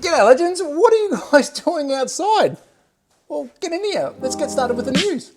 G'day legends, what are you guys doing outside? Well, get in here, let's get started with the news.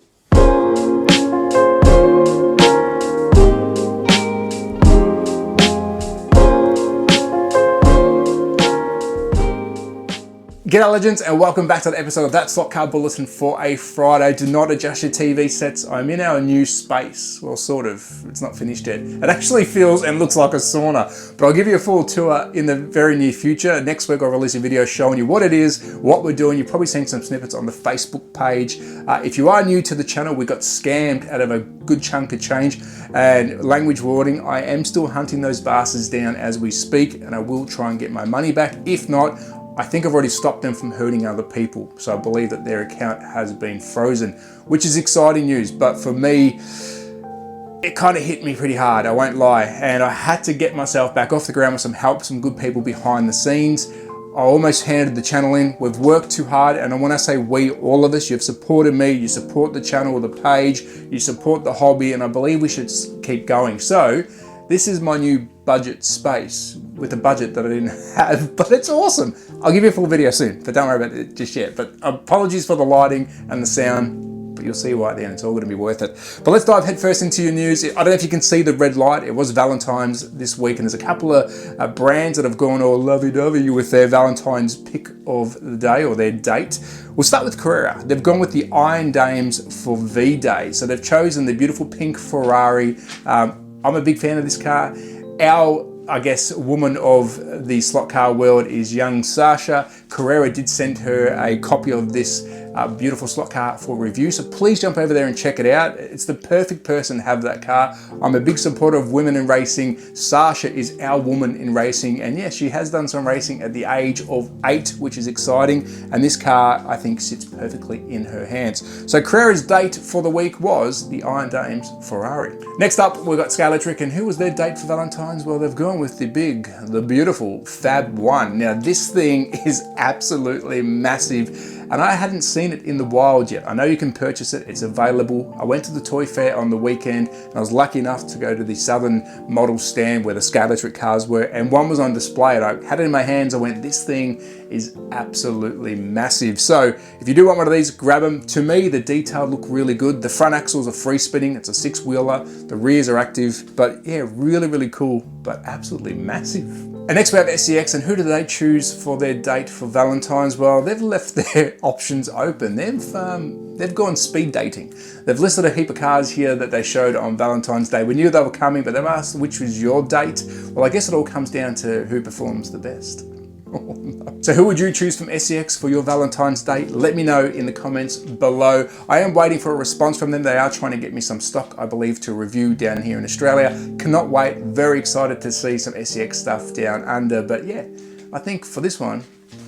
G'day legends and welcome back to the episode of That Slot Car Bulletin for a Friday. Do not adjust your TV sets. I'm in our new space. Well, sort of. It's not finished yet. It actually feels and looks like a sauna. But I'll give you a full tour in the very near future. Next week I'll release a video showing you what it is, what we're doing. You've probably seen some snippets on the Facebook page. If you are new to the channel, we got scammed out of a good chunk of change. And language warning, I am still hunting those bastards down as we speak, and I will try and get my money back. If not, I think I've already stopped them from hurting other people. So I believe that their account has been frozen, which is exciting news. But for me, it kind of hit me pretty hard, I won't lie. And I had to get myself back off the ground with some help, some good people behind the scenes. I almost handed the channel in. We've worked too hard. And when I say we, all of us, you've supported me, you support the channel, the page, you support the hobby, and I believe we should keep going. So this is my new budget space with a budget that I didn't have, but it's awesome. I'll give you a full video soon, but don't worry about it just yet. But apologies for the lighting and the sound, but you'll see why at the end. It's all going to be worth it. But let's dive headfirst into your news. I don't know if you can see the red light. It was Valentine's this week, and there's a couple of brands that have gone all lovey-dovey with their Valentine's pick of the day or their date. We'll start with Carrera. They've gone with the Iron Dames for V-Day. So they've chosen the beautiful pink Ferrari. I'm a big fan of this car. Our, I guess, woman of the slot car world is young Sasha. Carrera did send her a copy of this beautiful slot car for review, so please jump over there and check it out. It's the perfect person to have that car. I'm a big supporter of women in racing. Sasha is our woman in racing, and yes, she has done some racing at the age of 8, which is exciting, and this car, I think, sits perfectly in her hands. So Carrera's date for the week was the Iron Dames Ferrari. Next up, we've got Scalatric, and who was their date for Valentine's? Well, they've gone with the beautiful Fab 1. Now, this thing is absolutely massive, and I hadn't seen it in the wild yet. I know you can purchase it, it's available. I went to the toy fair on the weekend, and I was lucky enough to go to the Southern model stand where the Scalatric cars were, and one was on display, and I had it in my hands. I went, this thing is absolutely massive. So if you do want one of these, grab them. To me, the detail look really good. The front axles are free spinning, it's a 6-wheeler. The rears are active, but yeah, really, really cool, but absolutely massive. And next we have SCX, and who do they choose for their date for Valentine's? Well, they've left their options open. They've gone speed dating. They've listed a heap of cars here that they showed on Valentine's Day. We knew they were coming, but they've asked which was your date. Well, I guess it all comes down to who performs the best. Oh, no. So who would you choose from SCX for your Valentine's Day? Let me know in the comments below. I am waiting for a response from them. They are trying to get me some stock, I believe, to review down here in Australia. Cannot wait. Very excited to see some SCX stuff down under. But yeah, I think for this one,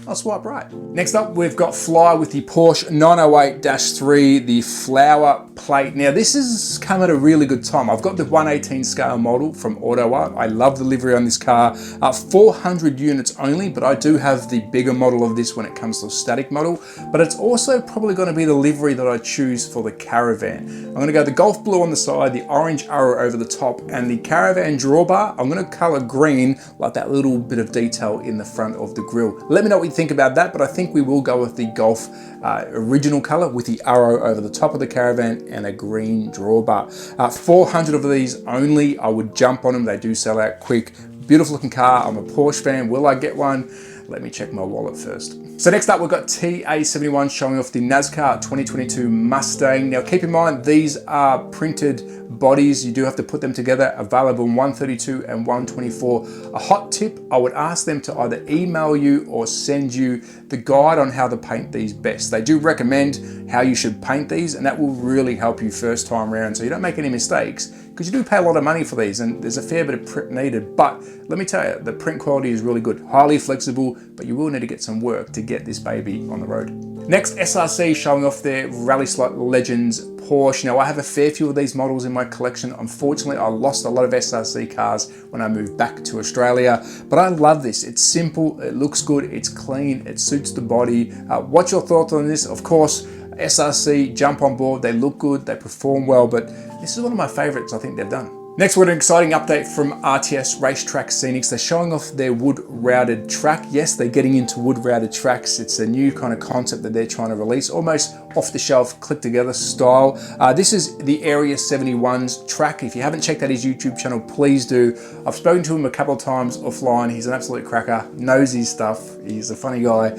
I'll swipe right. Next up, we've got Fly with the Porsche 908-3, the flower plate. Now, this has come at a really good time. I've got the 1/18 scale model from Auto Art. I love the livery on this car. 400 units only, but I do have the bigger model of this when it comes to a static model. But it's also probably going to be the livery that I choose for the Caravan. I'm going to go the Golf Blue on the side, the orange arrow over the top, and the Caravan drawbar, I'm going to color green, like that little bit of detail in the front of the grille. Let me know what you think about that, but I think we will go with the Golf original color with the arrow over the top of the Caravan and a green drawbar. 400 of these only. I would jump on them. They do sell out quick. Beautiful looking car. I'm a Porsche fan. Will I get one? Let me check my wallet first. So next up, we've got TA71 showing off the NASCAR 2022 Mustang. Now keep in mind, these are printed bodies. You do have to put them together, available in 132 and 124. A hot tip, I would ask them to either email you or send you the guide on how to paint these best. They do recommend how you should paint these, and that will really help you first time around so you don't make any mistakes, because you do pay a lot of money for these and there's a fair bit of print needed. But let me tell you, the print quality is really good, highly flexible, but you will need to get some work to get this baby on the road. Next, SRC showing off their Rally Slot Legends Porsche. Now, I have a fair few of these models in my collection. Unfortunately, I lost a lot of SRC cars when I moved back to Australia, but I love this. It's simple, it looks good, it's clean, it suits the body. What's your thoughts on this? Of course, SRC, jump on board. They look good, they perform well, but this is one of my favorites I think they've done. Next, we've got an exciting update from RTS Racetrack Scenics. They're showing off their wood-routed track. Yes, they're getting into wood-routed tracks. It's a new kind of concept that they're trying to release, almost off-the-shelf, click-together style. This is the Area 71's track. If you haven't checked out his YouTube channel, please do. I've spoken to him a couple of times offline. He's an absolute cracker, knows his stuff. He's a funny guy.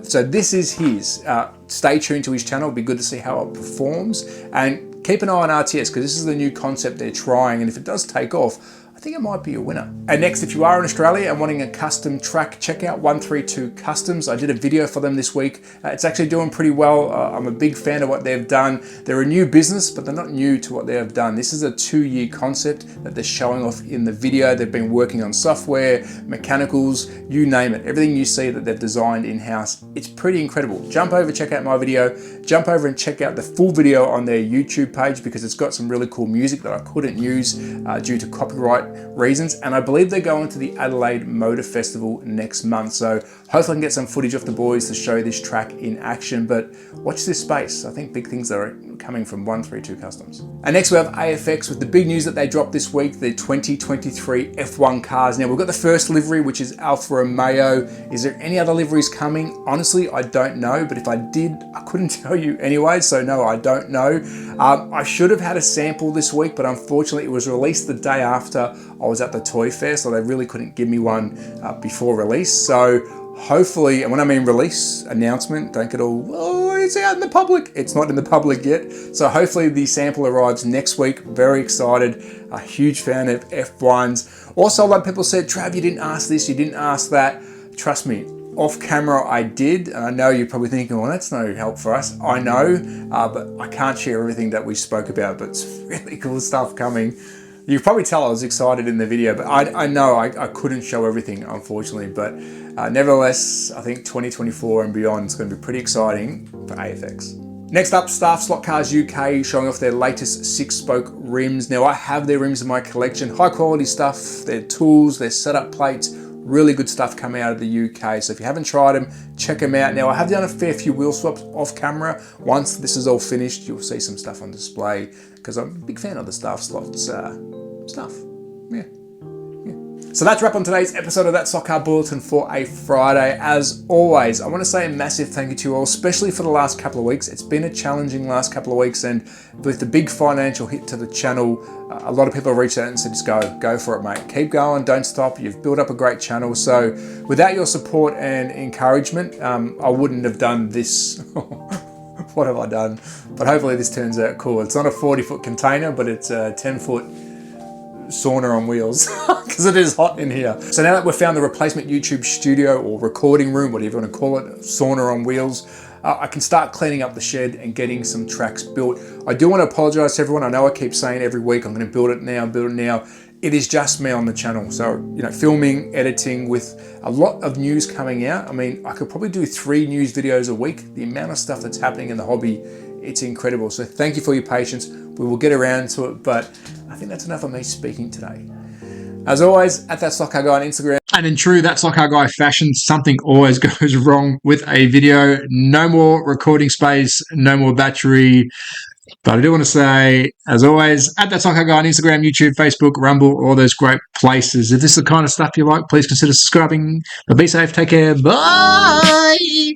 So this is his. Stay tuned to his channel. It'll be good to see how it performs. And keep an eye on RTS because this is the new concept they're trying, and if it does take off, I think it might be a winner. And next, if you are in Australia and wanting a custom track, check out 132 Customs. I did a video for them this week. It's actually doing pretty well. I'm a big fan of what they've done. They're a new business, but they're not new to what they have done. This is a 2-year concept that they're showing off in the video. They've been working on software, mechanicals, you name it. Everything you see that they've designed in-house, it's pretty incredible. Jump over, check out my video. Jump over and check out the full video on their YouTube page because it's got some really cool music that I couldn't use due to copyright reasons, and I believe they're going to the Adelaide Motor Festival next month, so hopefully I can get some footage off the boys to show this track in action. But watch this space. I think big things are coming from 132 Customs. And next we have AFX with the big news that they dropped this week, the 2023 F1 cars. Now we've got the first livery, which is Alfa Romeo. Is there any other liveries coming? Honestly, I don't know, but if I did, I couldn't tell you anyway, so no, I don't know. I should have had a sample this week, but unfortunately it was released the day after I was at the toy fair, so they really couldn't give me one before release. So hopefully, and when I mean release, announcement, don't get all, oh, it's out in the public. It's not in the public yet. So hopefully the sample arrives next week. Very excited. A huge fan of F1s. Also, a lot of people said, Trav, you didn't ask this, you didn't ask that. Trust me, off camera I did. And I know you're probably thinking, well, that's no help for us. I know, but I can't share everything that we spoke about, but it's really cool stuff coming. You can probably tell I was excited in the video, but I know I couldn't show everything, unfortunately. But nevertheless, I think 2024 and beyond is going to be pretty exciting for AFX. Next up, Staff Slot Cars UK showing off their latest 6-spoke rims. Now, I have their rims in my collection. High quality stuff, their tools, their setup plates, really good stuff coming out of the UK. So if you haven't tried them, check them out. Now, I have done a fair few wheel swaps off camera. Once this is all finished, you'll see some stuff on display because I'm a big fan of the Staff Slots stuff. Yeah. So that's a wrap on today's episode of That Stock Car Bulletin for a Friday. As always, I want to say a massive thank you to you all, especially for the last couple of weeks. It's been a challenging last couple of weeks, and with the big financial hit to the channel, a lot of people have reached out and said, just go for it, mate. Keep going, don't stop. You've built up a great channel. So without your support and encouragement, I wouldn't have done this. What have I done? But hopefully this turns out cool. It's not a 40-foot container, but it's a 10-foot sauna on wheels because it is hot in here. So now that we've found the replacement YouTube studio or recording room, whatever you want to call it, sauna on wheels, I can start cleaning up the shed and getting some tracks built. I do want to apologize to everyone. I know I keep saying every week, I'm going to build it now, build it now. It is just me on the channel. So, you know, filming, editing with a lot of news coming out. I mean, I could probably do 3 news videos a week. The amount of stuff that's happening in the hobby, it's incredible. So thank you for your patience. We will get around to it, but I think that's enough of me speaking today. As always, at That Stock Car Guy on Instagram. And in true That Stock Car Guy fashion, something always goes wrong with a video. No more recording space, no more battery. But I do want to say, as always, at That Stock Car Guy on Instagram, YouTube, Facebook, Rumble, all those great places. If this is the kind of stuff you like, please consider subscribing. But be safe, take care, bye!